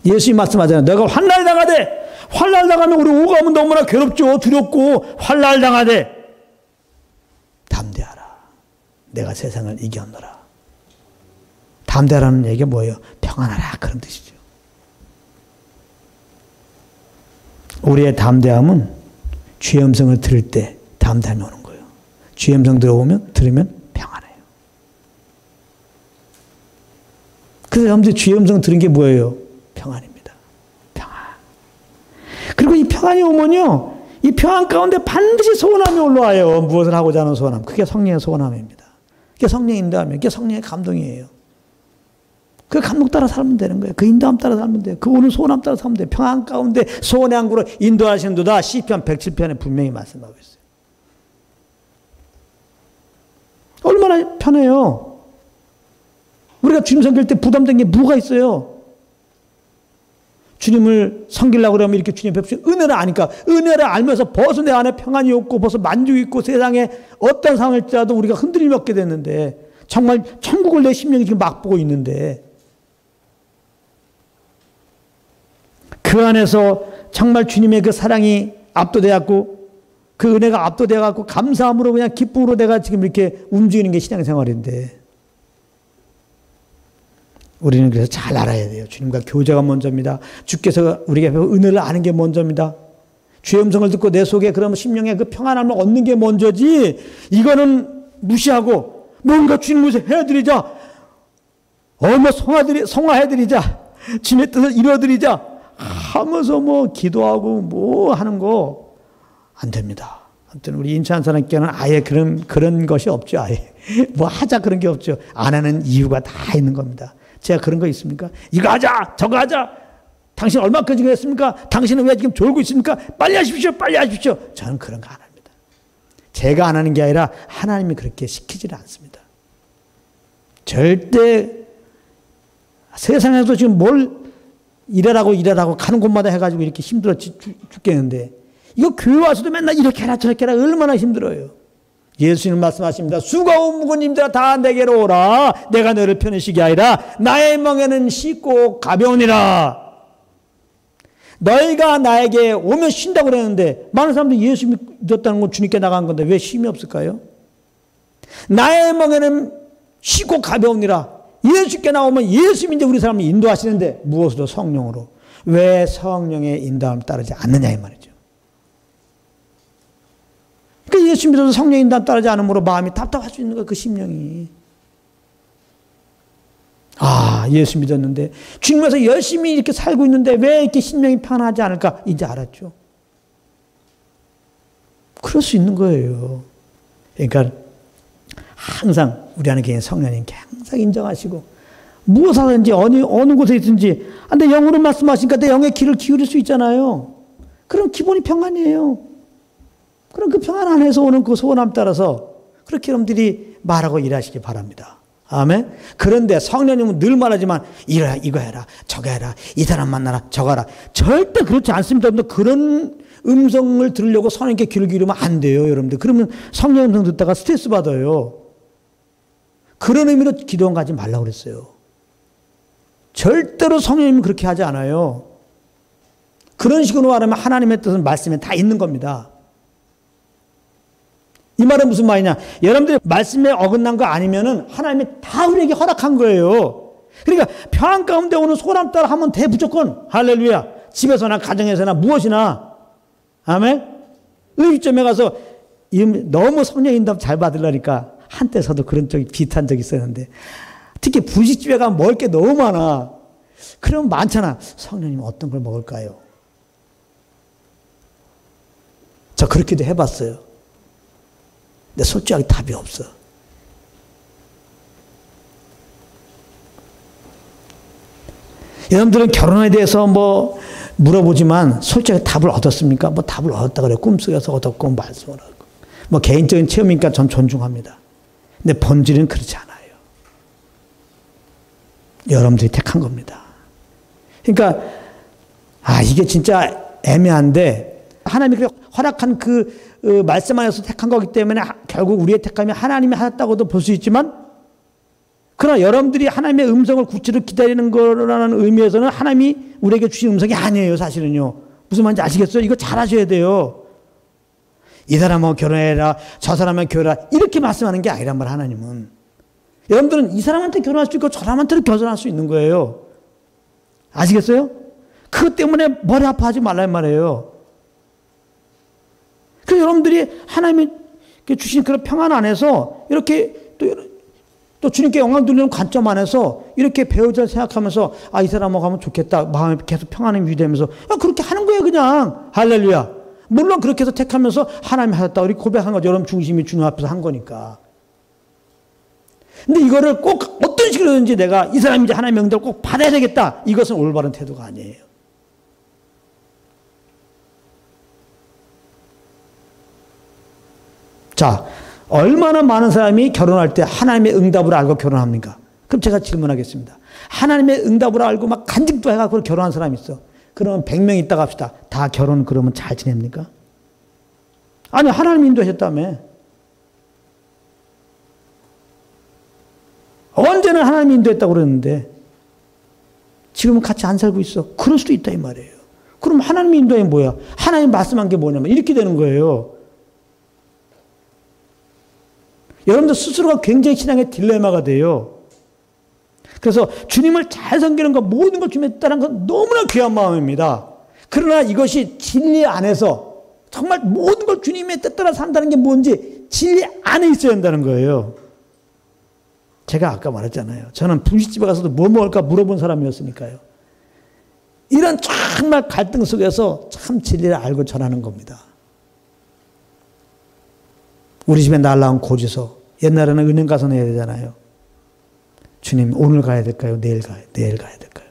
예수님 말씀하잖아요. 내가 환난 당하되 환난 당하면 우리 오감은 너무나 괴롭죠. 두렵고 환난 당하되 담대하라. 내가 세상을 이겼노라. 담대하라는 얘기가 뭐예요? 평안하라 그런 뜻이죠. 우리의 담대함은 주의 음성을 들을 때 담대함이 오는 거예요. 주의 음성 들으면 평안해요. 그래서 여러분들 주의 음성 들은 게 뭐예요? 평안입니다. 평안. 그리고 이 평안이 오면요, 이 평안 가운데 반드시 소원함이 올라와요. 무엇을 하고자 하는 소원함. 그게 성령의 소원함입니다. 그게 성령의 인도함이에요. 그게 성령의 감동이에요. 그 감동 따라 살면 되는 거예요. 그 인도함 따라 살면 돼요. 그 오는 소원함 따라 살면 돼요. 평안 가운데 소원의 항구로 인도하신도다. 시편 107편에 분명히 말씀하고 있어요. 얼마나 편해요. 우리가 주님 섬길 때 부담된 게 뭐가 있어요? 주님을 섬기려고 그러면 이렇게 주님 뵙시는 은혜를 아니까 은혜를 알면서 벌써 내 안에 평안이 없고 벌써 만족이 있고 세상에 어떤 상황일지라도 우리가 흔들림이 없게 됐는데 정말 천국을 내 심령이 지금 맛보고 있는데 그 안에서 정말 주님의 그 사랑이 압도되었고 그 은혜가 압도되어갖고 감사함으로 그냥 기쁨으로 내가 지금 이렇게 움직이는 게 신앙생활인데 우리는 그래서 잘 알아야 돼요. 주님과 교제가 먼저입니다. 주께서 우리에게 은혜를 아는 게 먼저입니다. 주의 음성을 듣고 내 속에 그러면 심령에 그 평안함을 얻는 게 먼저지 이거는 무시하고 뭔가 주님 위해서 해드리자 성화해드리자 주님의 뜻을 이루어드리자 하면서 뭐 기도하고 뭐 하는 거 안 됩니다. 아무튼 우리 인천 사람께는 아예 그런 것이 없죠. 아예 뭐 하자 그런 게 없죠. 안 하는 이유가 다 있는 겁니다. 제가 그런 거 있습니까? 이거 하자 저거 하자 당신 얼마까지 그랬습니까? 당신은 왜 지금 졸고 있습니까? 빨리 하십시오 빨리 하십시오. 저는 그런 거 안 합니다. 제가 안 하는 게 아니라 하나님이 그렇게 시키지는 않습니다. 절대 세상에서 지금 뭘 일하라고 가는 곳마다 해가지고 이렇게 힘들어 죽겠는데 이거 교회 와서도 맨날 이렇게 해라 저렇게 해라 얼마나 힘들어요. 예수님 말씀하십니다. 수고하고 무거운 짐들아 다 내게로 오라. 내가 너를 편히 쉬게 하리라. 나의 멍에는 쉽고 가벼우니라. 너희가 나에게 오면 쉰다고 그랬는데 많은 사람들이 예수 믿었다는 건 주님께 나간 건데 왜 쉼이 없을까요? 나의 멍에는 쉽고 가벼우니라. 예수께 나오면 예수님이 우리 사람을 인도하시는데 무엇으로? 성령으로. 왜 성령의 인도함을 따르지 않느냐 이 말이죠. 그러니까 예수 믿어서 성령 인도함 따르지 않으므로 마음이 답답할 수 있는 거예요. 그 심령이. 아, 예수 믿었는데 주님께서 열심히 이렇게 살고 있는데 왜 이렇게 심령이 편하지 않을까? 이제 알았죠. 그럴 수 있는 거예요. 그러니까 항상 우리 안에 계신 성령님께 항상 인정하시고 무엇 하든지 어느 곳에 있든지 내 영으로 말씀하시니까 내 영의 귀를 기울일 수 있잖아요. 그럼 기본이 평안이에요. 그럼 그 평안 안에서 오는 그 소원함 따라서 그렇게 여러분들이 말하고 일하시기 바랍니다. 아멘. 그런데 성령님은 늘 말하지만 이거 해라 저거 해라 이 사람 만나라 저거 하라. 절대 그렇지 않습니다. 여러분들 그런 음성을 들으려고 성령님께 귀를 기울이면 안 돼요. 여러분들 그러면 성령 음성 듣다가 스트레스 받아요. 그런 의미로 기도원 가지 말라고 그랬어요. 절대로 성령님은 그렇게 하지 않아요. 그런 식으로 말하면 하나님의 뜻은 말씀에 다 있는 겁니다. 이 말은 무슨 말이냐? 여러분들이 말씀에 어긋난 거 아니면은 하나님이 다 우리에게 허락한 거예요. 그러니까 평안 가운데 오는 소람 따라 하면 돼 무조건. 할렐루야. 집에서나 가정에서나 무엇이나. 아멘. 의식점에 가서 너무 성령 인도함 잘 받으려니까 한때 저도 그런 적이 비슷한 적이 있었는데 특히 분식집에 가면 먹을 게 너무 많아. 그러면 많잖아. 성령님 어떤 걸 먹을까요? 저 그렇게도 해봤어요. 근데 솔직하게 답이 없어. 여러분들은 결혼에 대해서 뭐 물어보지만 솔직하게 답을 얻었습니까? 뭐 답을 얻었다 그래요. 꿈속에서 얻었고 말씀을 하고. 뭐 개인적인 체험이니까 전 존중합니다. 근데 본질은 그렇지 않아요. 여러분들이 택한 겁니다. 그러니까 이게 진짜 애매한데 하나님이 허락한 그 말씀 안에서 택한 거기 때문에 결국 우리의 택함이 하나님이 하셨다고도 볼 수 있지만 그러나 여러분들이 하나님의 음성을 구체로 기다리는 거라는 의미에서는 하나님이 우리에게 주신 음성이 아니에요. 사실은요. 무슨 말인지 아시겠어요? 이거 잘 하셔야 돼요. 이 사람하고 결혼해라 저 사람하고 결혼해라 이렇게 말씀하는 게 아니란 말 하나님은. 여러분들은 이 사람한테 결혼할 수 있고 저 사람한테도 결혼할 수 있는 거예요. 아시겠어요? 그것 때문에 머리 아파하지 말란 말이에요. 그래서 여러분들이 하나님이 주신 그런 평안 안에서 이렇게 또 주님께 영광 돌리는 관점 안에서 이렇게 배우자 생각하면서 이 사람하고 가면 좋겠다. 마음에 계속 평안이 유지되면서 그렇게 하는 거예요 그냥. 할렐루야. 물론 그렇게 해서 택하면서 하나님이 하셨다. 우리 고백한 거죠. 여러분 중심이 주님 앞에서 한 거니까. 근데 이거를 꼭 어떤 식으로든지 내가 이 사람이 이제 하나님의 응답을 꼭 받아야 되겠다. 이것은 올바른 태도가 아니에요. 자, 얼마나 많은 사람이 결혼할 때 하나님의 응답을 알고 결혼합니까? 그럼 제가 질문하겠습니다. 하나님의 응답을 알고 막 간직도 해갖고 결혼한 사람이 있어. 그러면 100명 있다가 합시다. 다 결혼 그러면 잘 지냅니까? 아니, 하나님 인도하셨다며. 언제는 하나님이 인도했다고 그러는데 지금은 같이 안 살고 있어. 그럴 수도 있다 이 말이에요. 그럼 하나님의 인도에 뭐야? 하나님 말씀한 게 뭐냐면 이렇게 되는 거예요. 여러분들 스스로가 굉장히 신앙의 딜레마가 돼요. 그래서 주님을 잘 섬기는 것, 모든 걸 주님에 따른 건 너무나 귀한 마음입니다. 그러나 이것이 진리 안에서 정말 모든 걸 주님의 뜻 따라 산다는 게 뭔지 진리 안에 있어야 한다는 거예요. 제가 아까 말했잖아요. 저는 분식집에 가서도 뭐 먹을까 물어본 사람이었으니까요. 이런 정말 갈등 속에서 참 진리를 알고 전하는 겁니다. 우리 집에 날라온 고지서. 옛날에는 은행 가서 내야 되잖아요. 주님 오늘 가야 될까요? 내일 가야 될까요?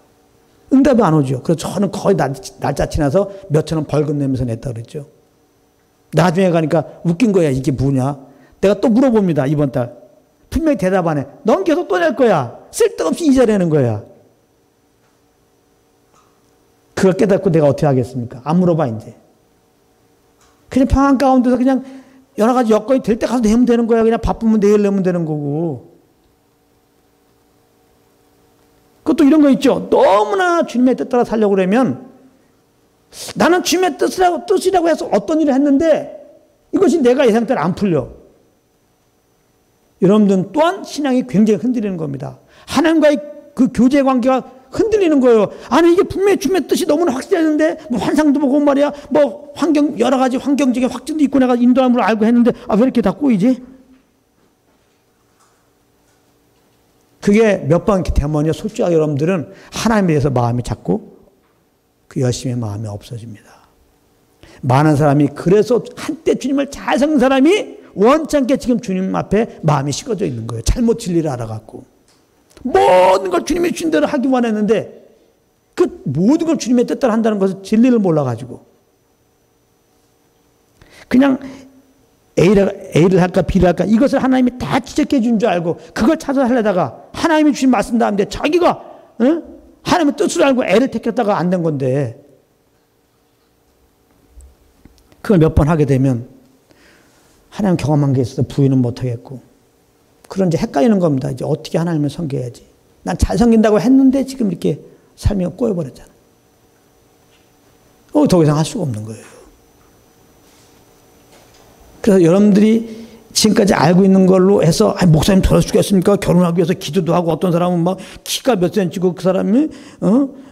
응답이 안 오죠. 그래서 저는 거의 날짜 지나서 몇천 원 벌금 내면서 냈다 그랬죠. 나중에 가니까 웃긴 거야. 이게 뭐냐? 내가 또 물어봅니다. 이번 달. 분명히 대답 안 해. 넌 계속 또 낼 거야. 쓸데없이 이자 내는 거야. 그걸 깨닫고 내가 어떻게 하겠습니까? 안 물어봐 이제. 그냥 평안 가운데서 그냥 여러 가지 여건이 될 때 가서 내면 되는 거야. 그냥 바쁘면 내일 내면 되는 거고. 그것도 이런 거 있죠. 너무나 주님의 뜻 따라 살려고 그러면 나는 주님의 뜻이라고 해서 어떤 일을 했는데 이것이 내가 예상대로 안 풀려. 여러분들 또한 신앙이 굉장히 흔들리는 겁니다. 하나님과의 그 교제 관계가 흔들리는 거예요. 아니 이게 분명히 주님의 뜻이 너무나 확실했는데 뭐 환상도 보고 말이야 뭐 환경 여러 가지 환경적인 확증도 있고 내가 인도함을 알고 했는데 왜 이렇게 다 꼬이지? 그게 몇 번 이렇게 되면요 솔직하게 여러분들은 하나님에 대해서 마음이 자꾸 그 열심의 마음이 없어집니다. 많은 사람이 그래서 한때 주님을 잘 섬긴 사람이 원찮게 지금 주님 앞에 마음이 식어져 있는 거예요. 잘못 진리를 알아갖고 모든 걸 주님이 주신 대로 하기 원했는데 그 모든 걸 주님의 뜻대로 한다는 것을 진리를 몰라가지고 그냥 A를 할까 B를 할까 이것을 하나님이 다 지적해 준 줄 알고 그걸 찾아 하려다가 하나님이 주신 말씀 다음에 자기가 하나님의 뜻을 알고 L을 택했다가 안 된 건데 그걸 몇 번 하게 되면 하나님 경험한 게 있어서 부인은 못하겠고 그런 이제 헷갈리는 겁니다. 이제 어떻게 하나님을 섬겨야지. 난 잘 섬긴다고 했는데 지금 이렇게 삶이 꼬여버렸잖아. 더 이상 할 수가 없는 거예요. 그래서 여러분들이 지금까지 알고 있는 걸로 해서 목사님 돌아주겠습니까? 결혼하기 위해서 기도도 하고 어떤 사람은 막 키가 몇 센치고 그 사람이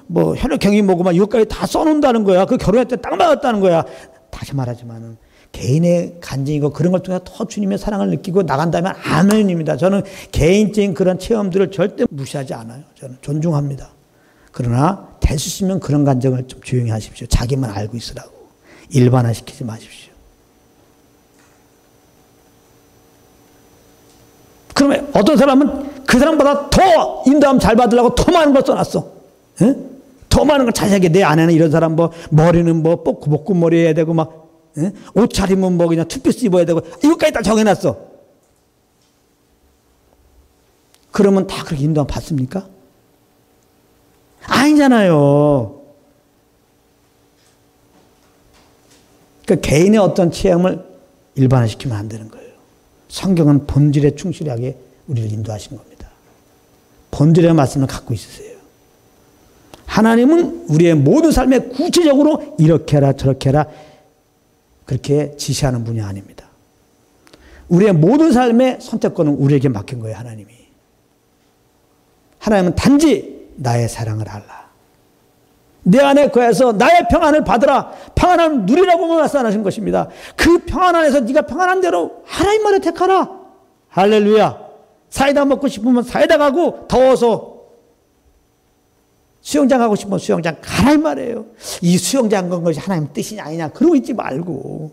뭐 혈액형이 뭐고 막 이것까지 다 써놓는다는 거야. 그 결혼할 때 딱 맞았다는 거야. 다시 말하지만은 개인의 간증이고 그런 걸 통해서 더 주님의 사랑을 느끼고 나간다면 아멘입니다. 저는 개인적인 그런 체험들을 절대 무시하지 않아요. 저는 존중합니다. 그러나 될 수 있으면 그런 간증을 좀 조용히 하십시오. 자기만 알고 있으라고. 일반화시키지 마십시오. 그러면 어떤 사람은 그 사람보다 더 인도함 잘 받으려고 더 많은 걸 써놨어. 에? 더 많은 걸 자세하게 내 아내는 이런 사람 뭐 머리는 뭐 볶음머리 해야 되고 막 옷 차림은 뭐 그냥 투피스 입어야 되고 이것까지 다 정해놨어. 그러면 다 그렇게 인도함 받습니까? 아니잖아요. 그러니까 개인의 어떤 체험을 일반화시키면 안 되는 거예요. 성경은 본질에 충실하게 우리를 인도하신 겁니다. 본질의 말씀을 갖고 있으세요. 하나님은 우리의 모든 삶에 구체적으로 이렇게 해라 저렇게 해라 그렇게 지시하는 분이 아닙니다. 우리의 모든 삶의 선택권은 우리에게 맡긴 거예요. 하나님이. 하나님은 단지 나의 사랑을 알라. 내 안에 거해서 나의 평안을 받으라. 평안함을 누리라고 말씀하신 것입니다. 그 평안 안에서 네가 평안한 대로 하나님 말을 택하라. 할렐루야. 사이다 먹고 싶으면 사이다 가고 더워서 수영장 가고 싶으면 수영장 가라 이 말이에요. 이 수영장 간 것이 하나님 뜻이냐 아니냐 그러고 있지 말고.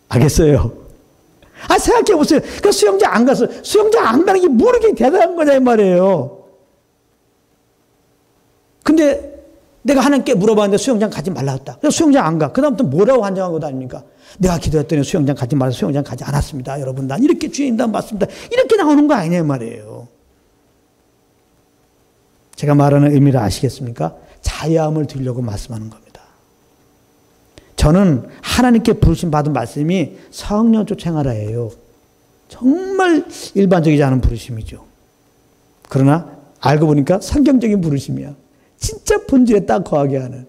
알겠어요? 생각해 보세요. 그 수영장 안 가서 수영장 안 가는 게 모르게 대단한 거냐 이 말이에요. 근데 내가 하나님께 물어봤는데 수영장 가지 말라 했다. 그래서 수영장 안 가. 그 다음부터 뭐라고 한정하고 다닙니까? 내가 기도했더니 수영장 가지 말아서 수영장 가지 않았습니다. 여러분 난 이렇게 주의 인도함 받습니다. 이렇게 나오는 거 아니냐 말이에요. 제가 말하는 의미를 아시겠습니까? 자유함을 드리려고 말씀하는 겁니다. 저는 하나님께 부르심 받은 말씀이 성령 쫓아가라예요. 정말 일반적이지 않은 부르심이죠. 그러나 알고 보니까 성경적인 부르심이야. 진짜 본질에 딱 거하게 하는.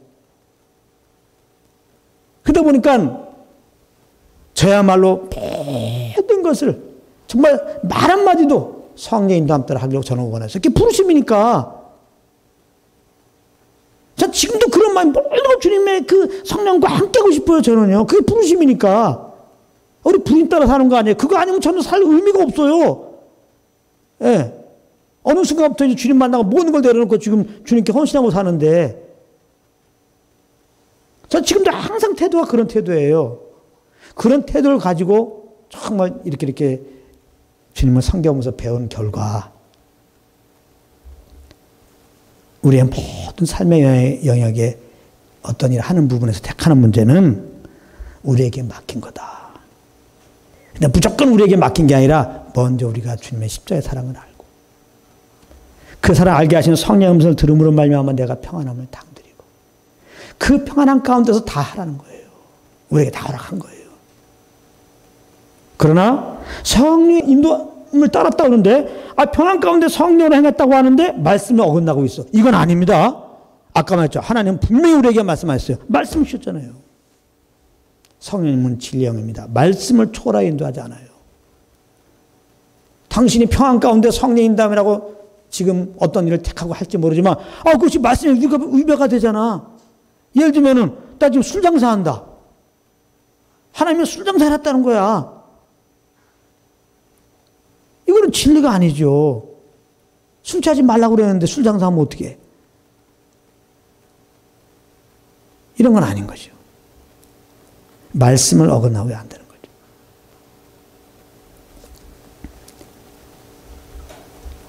그러다 보니까 저야말로 모든 것을 정말 말 한마디도 성령 인도함 따라 하려고 저는 원했어요. 그게 부르심이니까. 자, 지금도 그런 마음, 모든 걸 주님의 그 성령과 함께 하고 싶어요, 저는요. 그게 부르심이니까. 우리 부인 따라 사는 거 아니에요. 그거 아니면 저는 살 의미가 없어요. 예. 어느 순간부터 이제 주님 만나고 모든 걸 내려놓고 지금 주님께 헌신하고 사는데, 저 지금도 항상 태도가 그런 태도예요. 그런 태도를 가지고 정말 이렇게 주님을 섬겨보면서 배운 결과, 우리의 모든 삶의 영역에 어떤 일을 하는 부분에서 택하는 문제는 우리에게 맡긴 거다. 근데 무조건 우리에게 맡긴 게 아니라 먼저 우리가 주님의 십자가의 사랑을 알고 그 사랑 알게 하시는 성령의 음성을 들음으로 말미암아 내가 평안함을 당드리고 그 평안함 가운데서 다 하라는 거예요. 우리에게 다 허락한 거예요. 그러나 성령의 인도함을 따랐다고 하는데 평안 가운데 성령을 행했다고 하는데 말씀이 어긋나고 있어. 이건 아닙니다. 아까 말했죠. 하나님 분명히 우리에게 말씀하셨어요. 말씀 주셨잖아요. 성령님은 진리의 영입니다. 말씀을 초월하여 인도하지 않아요. 당신이 평안 가운데 성령 인도함이라고 지금 어떤 일을 택하고 할지 모르지만 그것이 말씀에 위배가 되잖아. 예를 들면은 나 지금 술 장사한다. 하나님은 술 장사해놨다는 거야. 이거는 진리가 아니죠. 술 취하지 말라고 그랬는데 술 장사하면 어떻게 해? 이런 건 아닌 거죠. 말씀을 어긋나면 안 되는 거죠.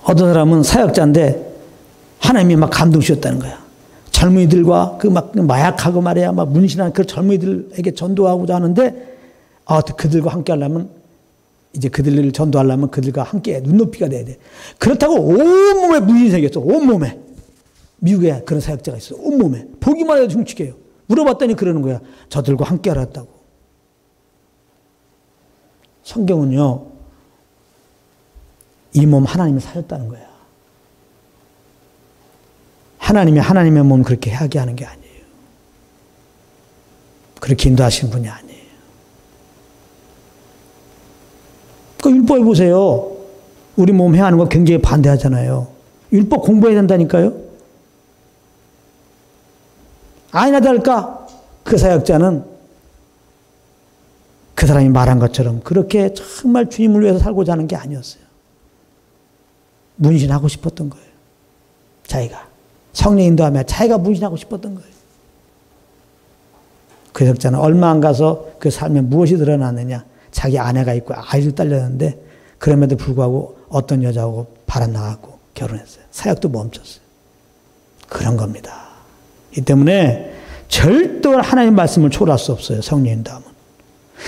어떤 사람은 사역자인데 하나님이 막 감동 주셨다는 거야. 젊은이들과 그 막 마약하고 말이야, 막 문신한 그 젊은이들에게 전도하고자 하는데, 그들과 함께 하려면, 이제 그들을 전도하려면 그들과 함께 눈높이가 돼야 돼. 그렇다고 온몸에 문신이 생겼어. 온몸에. 미국에 그런 사역자가 있어. 온몸에. 보기만 해도 흉측해요. 물어봤더니 그러는 거야. 저들과 함께 하랬다고. 성경은요, 이 몸 하나님이 사셨다는 거야. 하나님이 하나님의 몸 그렇게 하게 하는 게 아니에요. 그렇게 인도하시는 분이 아니에요. 그 율법에 보세요. 우리 몸 해하는 거 굉장히 반대하잖아요. 율법 공부해야 된다니까요. 아니나 다를까 그 사역자는 그 사람이 말한 것처럼 그렇게 정말 주님을 위해서 살고자 하는 게 아니었어요. 문신하고 싶었던 거예요. 자기가. 성령 인도하며 자기가 문신하고 싶었던 거예요. 그 사역자는 얼마 안 가서 그 삶에 무엇이 드러났느냐. 자기 아내가 있고 아이를 딸렸는데 그럼에도 불구하고 어떤 여자하고 바람나가고 결혼했어요. 사역도 멈췄어요. 그런 겁니다. 이 때문에 절대로 하나님의 말씀을 초월할 수 없어요. 성령 인도하면.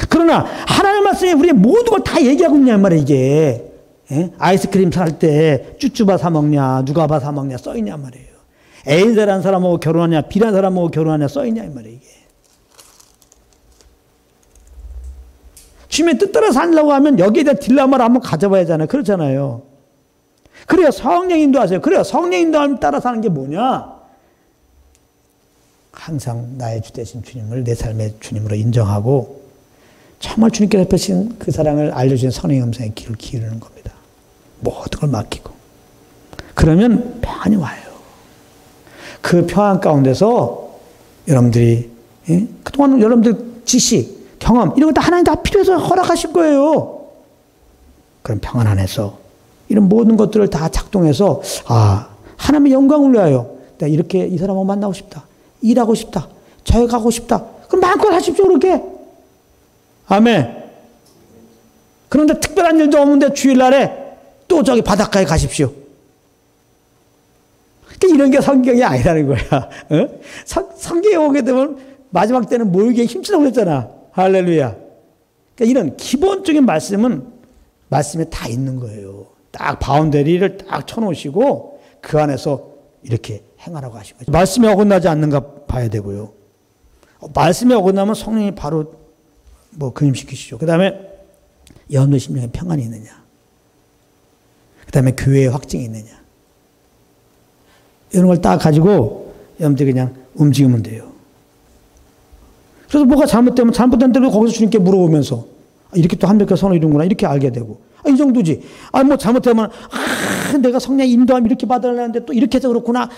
그러나 하나님의 말씀이 우리 모든 걸 다 얘기하고 있냐 말이에요. 이게. 예? 아이스크림 살 때 쭈쭈바 사 먹냐 누가 봐 사 먹냐 써있냐 말이에요. A라는 사람하고 결혼하냐 B라는 사람하고 결혼하냐 써있냐 이 말이에요. 이게. 주님의 뜻 따라 살려고 하면 여기에 대한 딜레마를 한번 가져봐야 하잖아요. 그렇잖아요. 그래요. 성령 인도하세요. 그래요. 성령 인도함 따라 사는 게 뭐냐? 항상 나의 주 되신 주님을 내 삶의 주님으로 인정하고 정말 주님께서 펴신 그 사랑을 알려주신 성령의 음성에 귀를 기울이는 겁니다. 모든 걸 맡기고. 그러면 평안이 와요. 그 평안 가운데서 여러분들이 그동안 여러분들 지식, 경험 이런 거 다 하나님 다 필요해서 허락하신 거예요. 그런 평안 안에서 이런 모든 것들을 다 작동해서 하나님의 영광을 위하여 내가 이렇게 이 사람하고 만나고 싶다. 일하고 싶다. 저에 가고 싶다. 그럼 마음껏 하십시오. 그렇게. 아멘. 그런데 특별한 일도 없는데 주일날에 또 저기 바닷가에 가십시오. 이런 게 성경이 아니라는 거야. 성경에 오게 되면 마지막 때는 모이기에 힘쓰다고 그랬잖아. 할렐루야. 그러니까 이런 기본적인 말씀은 말씀에 다 있는 거예요. 딱 바운더리를 딱 쳐놓으시고 그 안에서 이렇게 행하라고 하신 거죠. 말씀에 어긋나지 않는가 봐야 되고요. 말씀에 어긋나면 성령이 바로 근임시키시죠. 그 다음에 여러분들 심령에 평안이 있느냐. 그 다음에 교회의 확증이 있느냐. 이런 걸 딱 가지고 여러분들이 그냥 움직이면 돼요. 그래서 뭐가 잘못되면 잘못된 대로 거기서 주님께 물어보면서 이렇게 또 한백개 선을 이루는구나 이렇게 알게 되고 이 정도지. 뭐 잘못되면 내가 성령 인도함 이렇게 받으려는데 또 이렇게 해서 그렇구나.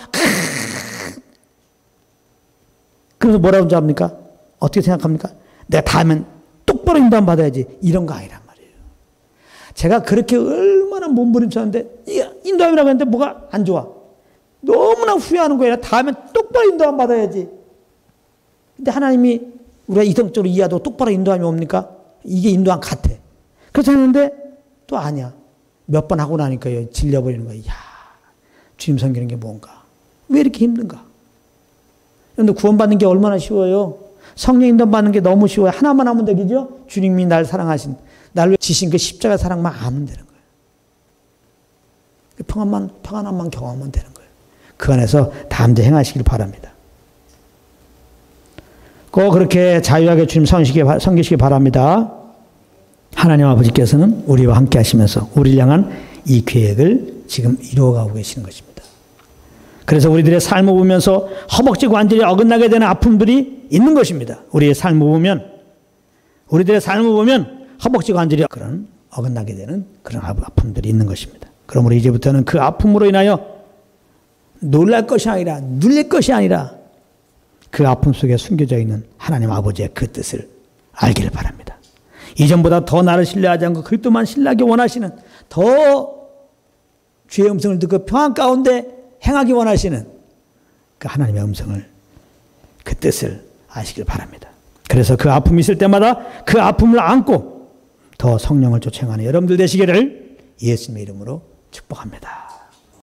그래서 뭐라고 합니까? 어떻게 생각합니까? 내가 다음엔 똑바로 인도함 받아야지. 이런 거 아니란 말이에요. 제가 그렇게 얼마나 몸부림쳤는데 인도함이라고 했는데 뭐가 안 좋아. 너무나 후회하는 거예요. 다음엔 똑바로 인도함 받아야지. 근데 하나님이 우리가 이성적으로 이해하도 똑바로 인도함이 옵니까? 이게 인도함 같아. 그렇지 않은데 또 아니야. 몇 번 하고 나니까요. 질려버리는 거야. 이야, 주님 섬기는 게 뭔가. 왜 이렇게 힘든가? 그런데 구원받는 게 얼마나 쉬워요. 성령 인도함 받는 게 너무 쉬워요. 하나만 하면 되겠죠? 주님이 날 사랑하신, 날 지신 그 십자가 사랑만 하면 되는 거예요. 평안함만 경험하면 되는 거예요. 그 안에서 담대 행하시길 바랍니다. 꼭 그렇게 자유하게 주님 섬기시기 바랍니다. 하나님 아버지께서는 우리와 함께 하시면서 우리를 향한 이 계획을 지금 이루어가고 계시는 것입니다. 그래서 우리들의 삶을 보면서 허벅지 관절이 어긋나게 되는 아픔들이 있는 것입니다. 우리의 삶을 보면, 우리들의 삶을 보면 허벅지 관절이 그런 어긋나게 되는 그런 아픔들이 있는 것입니다. 그러므로 이제부터는 그 아픔으로 인하여 놀랄 것이 아니라, 눌릴 것이 아니라 그 아픔 속에 숨겨져 있는 하나님 아버지의 그 뜻을 알기를 바랍니다. 이전보다 더 나를 신뢰하지 않고 그리스도만 신뢰하기 원하시는, 더 주의 음성을 듣고 평안 가운데 행하기 원하시는 그 하나님의 음성을, 그 뜻을 아시길 바랍니다. 그래서 그 아픔이 있을 때마다 그 아픔을 안고 더 성령을 쫓아가는 여러분들 되시기를 예수님의 이름으로 축복합니다.